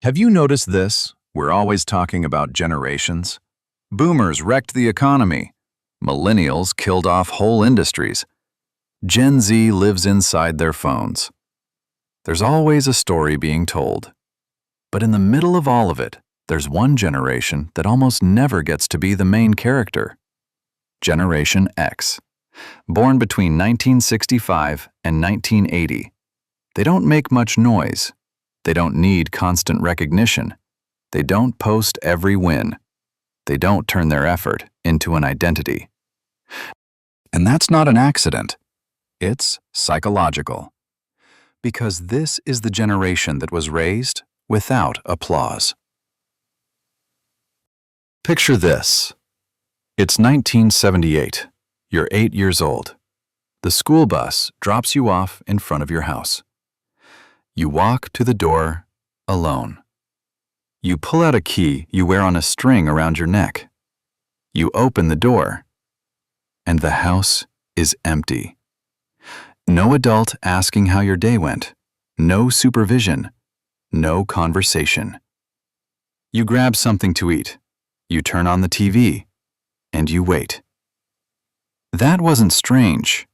Have you noticed this? We're always talking about generations. Boomers wrecked the economy. Millennials killed off whole industries. Gen Z lives inside their phones. There's always a story being told. But in the middle of all of it, there's one generation that almost never gets to be the main character. Generation X. Born between 1965 and 1980. They don't make much noise. They don't need constant recognition. They don't post every win. They don't turn their effort into an identity. And that's not an accident. It's psychological. Because this is the generation that was raised without applause. Picture this. It's 1978. You're 8 years old. The school bus drops you off in front of your house. You walk to the door alone. You pull out a key you wear on a string around your neck. You open the door, and the house is empty. No adult asking how your day went. No supervision. No conversation. You grab something to eat. You turn on the TV, and you wait. That wasn't strange.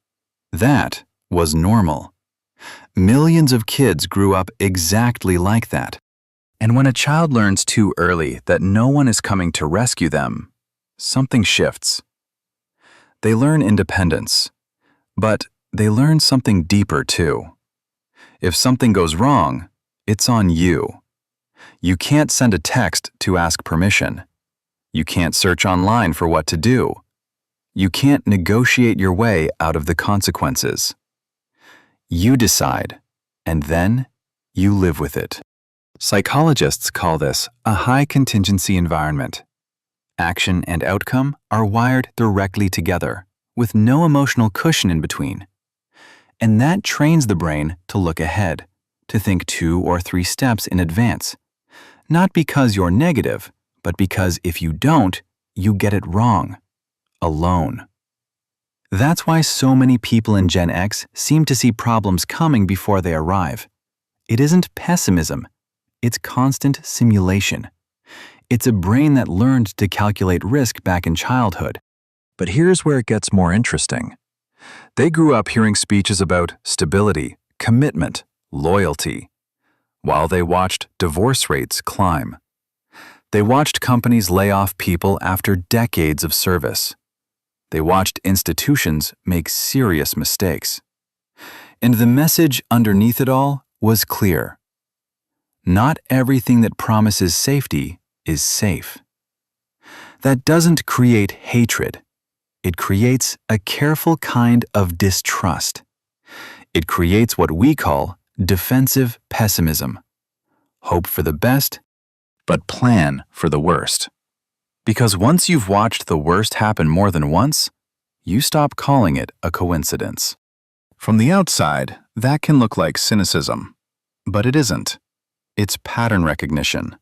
That was normal. Millions of kids grew up exactly like that. And when a child learns too early that no one is coming to rescue them, something shifts. They learn independence, but they learn something deeper too. If something goes wrong, it's on you. You can't send a text to ask permission. You can't search online for what to do. You can't negotiate your way out of the consequences. You decide, and then you live with it. Psychologists call this a high-contingency environment. Action and outcome are wired directly together, with no emotional cushion in between. And that trains the brain to look ahead, to think 2 or 3 steps in advance. Not because you're negative, but because if you don't, you get it wrong. Alone. That's why so many people in Gen X seem to see problems coming before they arrive. It isn't pessimism. It's constant simulation. It's a brain that learned to calculate risk back in childhood. But here's where it gets more interesting. They grew up hearing speeches about stability, commitment, loyalty, while they watched divorce rates climb. They watched companies lay off people after decades of service. They watched institutions make serious mistakes. And the message underneath it all was clear. Not everything that promises safety is safe. That doesn't create hatred. It creates a careful kind of distrust. It creates what we call defensive pessimism. Hope for the best, but plan for the worst. Because once you've watched the worst happen more than once, you stop calling it a coincidence. From the outside, that can look like cynicism, but it isn't. It's pattern recognition.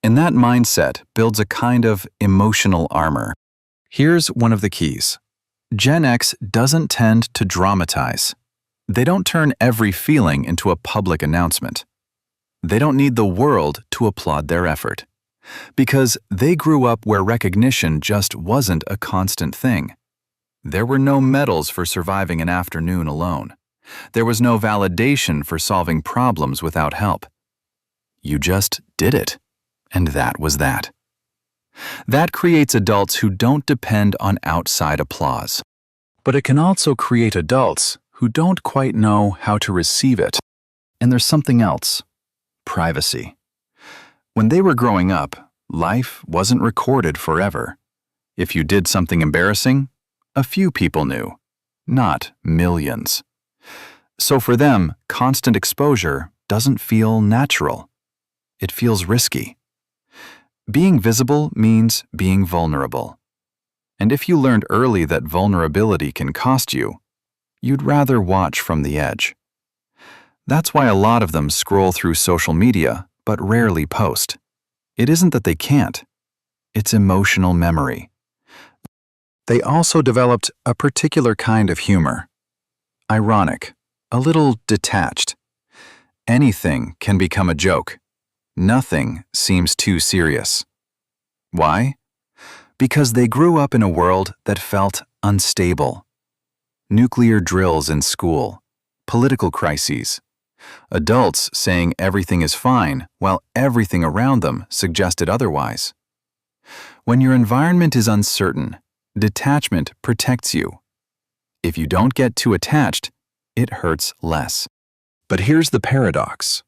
And that mindset builds a kind of emotional armor. Here's one of the keys. Gen X doesn't tend to dramatize. They don't turn every feeling into a public announcement. They don't need the world to applaud their effort. Because they grew up where recognition just wasn't a constant thing. There were no medals for surviving an afternoon alone. There was no validation for solving problems without help. You just did it, and that was that. That creates adults who don't depend on outside applause. But it can also create adults who don't quite know how to receive it. And there's something else. Privacy. When they were growing up, life wasn't recorded forever. If you did something embarrassing, a few people knew, not millions. So for them, constant exposure doesn't feel natural. It feels risky. Being visible means being vulnerable. And if you learned early that vulnerability can cost you, you'd rather watch from the edge. That's why a lot of them scroll through social media but rarely post. It isn't that they can't. It's emotional memory. They also developed a particular kind of humor. Ironic, a little detached. Anything can become a joke. Nothing seems too serious. Why? Because they grew up in a world that felt unstable. Nuclear drills in school, political crises, adults saying everything is fine while everything around them suggested otherwise. When your environment is uncertain, detachment protects you. If you don't get too attached, it hurts less. But here's the paradox.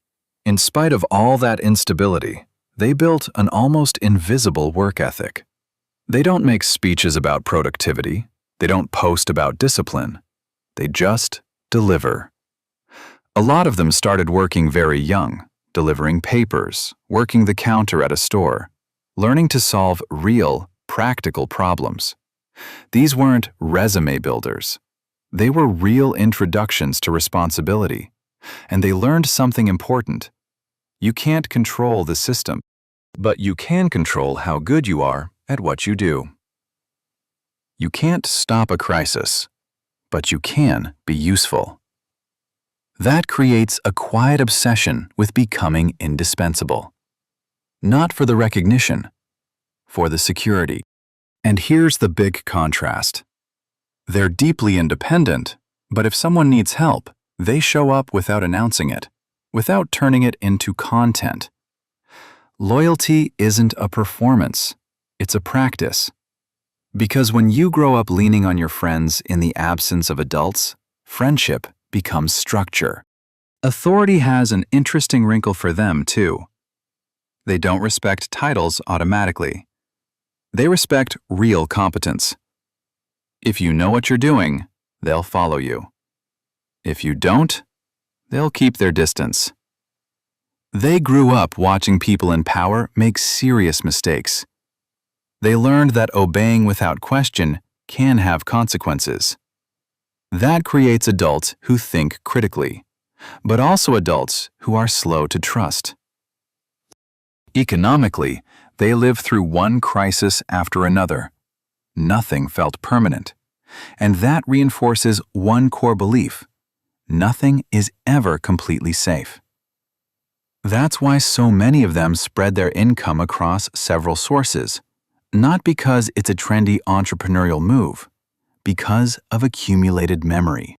In spite of all that instability, they built an almost invisible work ethic. They don't make speeches about productivity. They don't post about discipline. They just deliver. A lot of them started working very young, delivering papers, working the counter at a store, learning to solve real, practical problems. These weren't resume builders. They were real introductions to responsibility, and they learned something important. You can't control the system, but you can control how good you are at what you do. You can't stop a crisis, but you can be useful. That creates a quiet obsession with becoming indispensable. Not for the recognition, for the security. And here's the big contrast. They're deeply independent, but if someone needs help, they show up without announcing it, without turning it into content. Loyalty isn't a performance, it's a practice. Because when you grow up leaning on your friends in the absence of adults, friendship becomes structure. Authority has an interesting wrinkle for them, too. They don't respect titles automatically. They respect real competence. If you know what you're doing, they'll follow you. If you don't, they'll keep their distance. They grew up watching people in power make serious mistakes. They learned that obeying without question can have consequences. That creates adults who think critically, but also adults who are slow to trust. Economically, they lived through one crisis after another. Nothing felt permanent. And that reinforces one core belief: nothing is ever completely safe. That's why so many of them spread their income across several sources, not because it's a trendy entrepreneurial move, because of accumulated memory.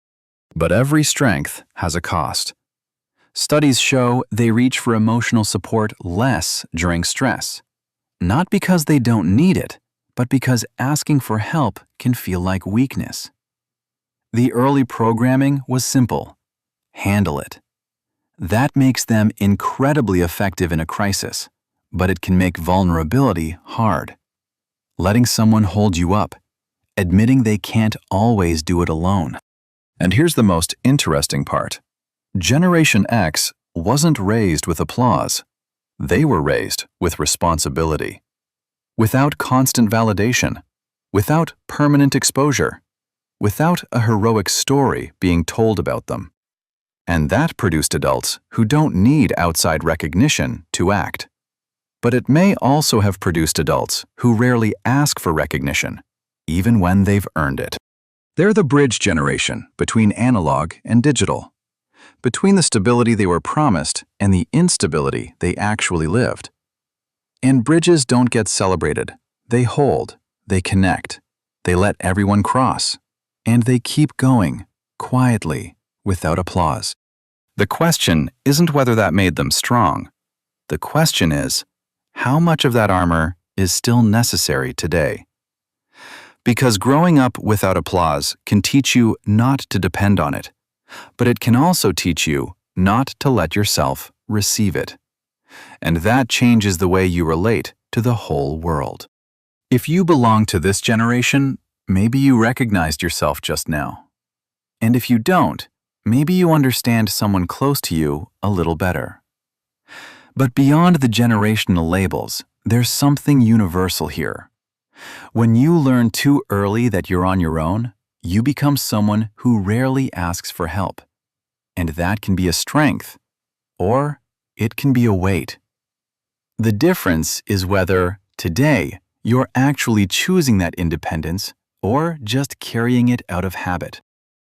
But every strength has a cost. Studies show they reach for emotional support less during stress, not because they don't need it, but because asking for help can feel like weakness. The early programming was simple: handle it. That makes them incredibly effective in a crisis, but it can make vulnerability hard. Letting someone hold you up, admitting they can't always do it alone. And here's the most interesting part. Generation X wasn't raised with applause. They were raised with responsibility. Without constant validation, without permanent exposure, without a heroic story being told about them. And that produced adults who don't need outside recognition to act. But it may also have produced adults who rarely ask for recognition, even when they've earned it. They're the bridge generation between analog and digital, between the stability they were promised and the instability they actually lived. And bridges don't get celebrated. They hold, they connect, they let everyone cross, and they keep going, quietly, without applause. The question isn't whether that made them strong. The question is, how much of that armor is still necessary today? Because growing up without applause can teach you not to depend on it, but it can also teach you not to let yourself receive it. And that changes the way you relate to the whole world. If you belong to this generation, maybe you recognized yourself just now. And if you don't, maybe you understand someone close to you a little better. But beyond the generational labels, there's something universal here. When you learn too early that you're on your own, you become someone who rarely asks for help. And that can be a strength, or it can be a weight. The difference is whether, today, you're actually choosing that independence or just carrying it out of habit.